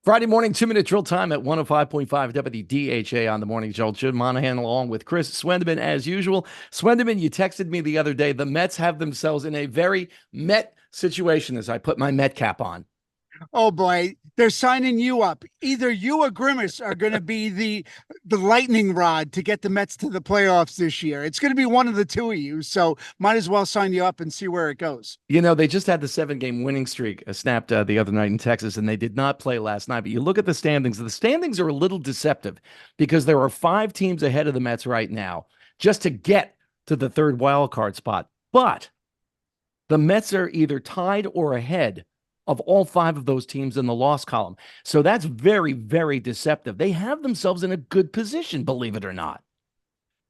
Friday morning, 2-minute drill time at 105.5 WDHA on the morning show. Jim Monaghan along with Chris Swendeman as usual. Swendeman, you texted me the other day. The Mets have themselves in a very Met situation as I put my Met cap on. Oh boy, they're signing you up. Either you or Grimace are going to be the lightning rod to get the Mets to the playoffs this year. It's going to be one of the two of you, so might as well sign you up and see where it goes. You know, they just had the 7-game winning streak snapped the other night in Texas, and they did not play last night. But you look at the standings. The standings are a little deceptive because there are 5 teams ahead of the Mets right now just to get to the third wild card spot. But the Mets are either tied or ahead of all 5 of those teams in the loss column. So that's very, very deceptive. They have themselves in a good position, believe it or not.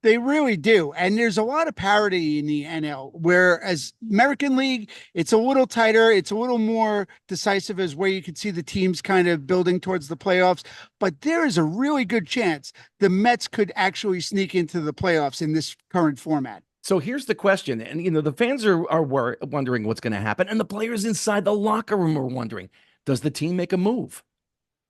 They really do. And there's a lot of parity in the NL, whereas American League, it's a little tighter. It's a little more decisive as where you can see the teams kind of building towards the playoffs. But there is a really good chance the Mets could actually sneak into the playoffs in this current format. So here's the question. And, the fans are wondering what's going to happen. And the players inside the locker room are wondering, does the team make a move?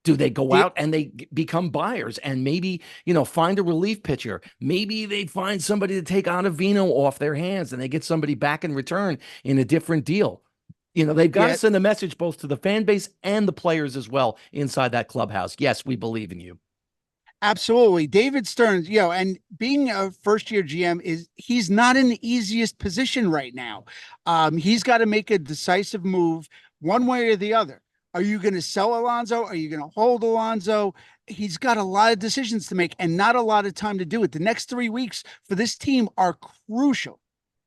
Do they go The out and they become buyers and maybe, find a relief pitcher? Maybe they find somebody to take Ottavino off their hands and they get somebody back in return in a different deal. They've got to yeah, send a message both to the fan base and the players as well inside that clubhouse. Yes, we believe in you. Absolutely. David Stearns, and being a first year GM he's not in the easiest position right now. He's got to make a decisive move one way or the other. Are you going to sell Alonso? Are you going to hold Alonso? He's got a lot of decisions to make and not a lot of time to do it. The next 3 weeks for this team are crucial.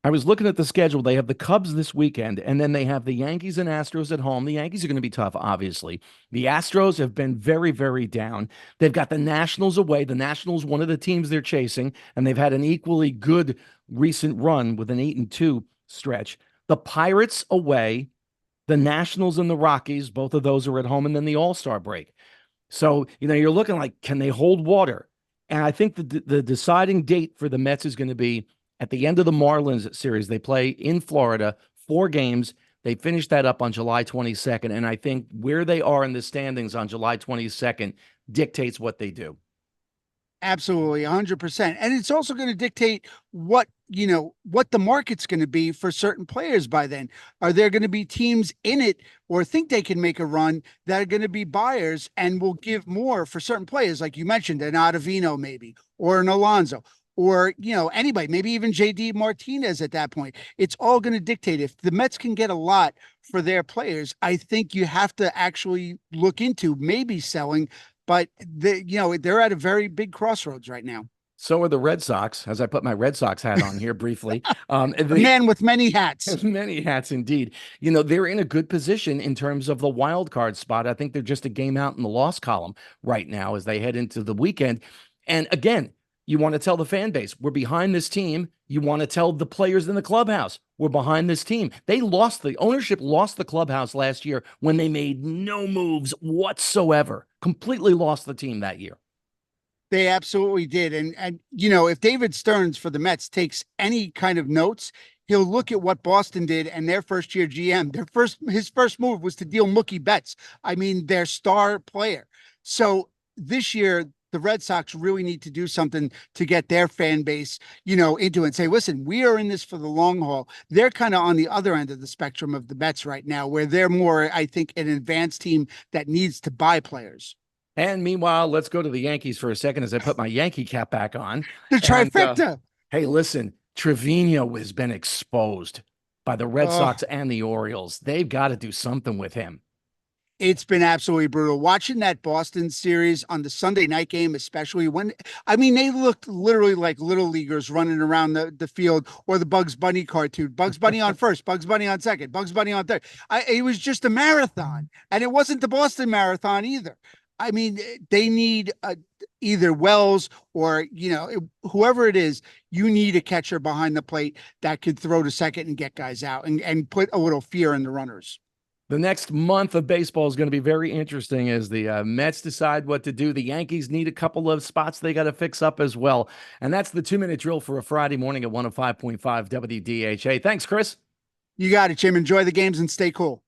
I was looking at the schedule. They have the Cubs this weekend, and then they have the Yankees and Astros at home. The Yankees are going to be tough, obviously. The Astros have been very, very down. They've got the Nationals away. The Nationals, one of the teams they're chasing, and they've had an equally good recent run with an 8-2 stretch. The Pirates away, the Nationals and the Rockies, both of those are at home, and then the All-Star break. So, you're looking like, can they hold water? And I think the deciding date for the Mets is going to be at the end of the Marlins series. They play in Florida, 4 games. They finish that up on July 22nd. And I think where they are in the standings on July 22nd dictates what they do. Absolutely, 100%. And it's also going to dictate what the market's going to be for certain players by then. Are there going to be teams in it or think they can make a run that are going to be buyers and will give more for certain players, like you mentioned, an Ottavino maybe, or an Alonso, or anybody, maybe even JD Martinez at that point. It's all going to dictate. If the Mets can get a lot for their players, I think you have to actually look into maybe selling, but they're at a very big crossroads right now. So are the Red Sox, as I put my Red Sox hat on here briefly. A man with many hats. Many hats indeed. They're in a good position in terms of the wild card spot. I think they're just a game out in the loss column right now as they head into the weekend. And again, you want to tell the fan base, we're behind this team. You want to tell the players in the clubhouse, we're behind this team. The ownership lost the clubhouse last year when they made no moves whatsoever. Completely lost the team that year. They absolutely did. And if David Stearns for the Mets takes any kind of notes, he'll look at what Boston did and their first year GM. His first move was to deal Mookie Betts. I mean, their star player. So this year, the Red Sox really need to do something to get their fan base, into it and say, listen, we are in this for the long haul. They're kind of on the other end of the spectrum of the Mets right now, where they're more, I think, an advanced team that needs to buy players. And meanwhile, let's go to the Yankees for a second as I put my Yankee cap back on. The And trifecta. hey, listen, Trevino has been exposed by the Red Sox and the Orioles. They've got to do something with him. It's been absolutely brutal watching that Boston series on the Sunday night game, especially they looked literally like little leaguers running around the field, or the Bugs Bunny cartoon. Bugs Bunny on first, Bugs Bunny on second, Bugs Bunny on third. It was just a marathon, and it wasn't the Boston Marathon either. I mean, they need either Wells or, whoever it is, you need a catcher behind the plate that could throw to second and get guys out and put a little fear in the runners. The next month of baseball is going to be very interesting as the Mets decide what to do. The Yankees need a couple of spots they got to fix up as well. And that's the 2-minute drill for a Friday morning at 105.5 WDHA. Thanks, Chris. You got it, Jim. Enjoy the games and stay cool.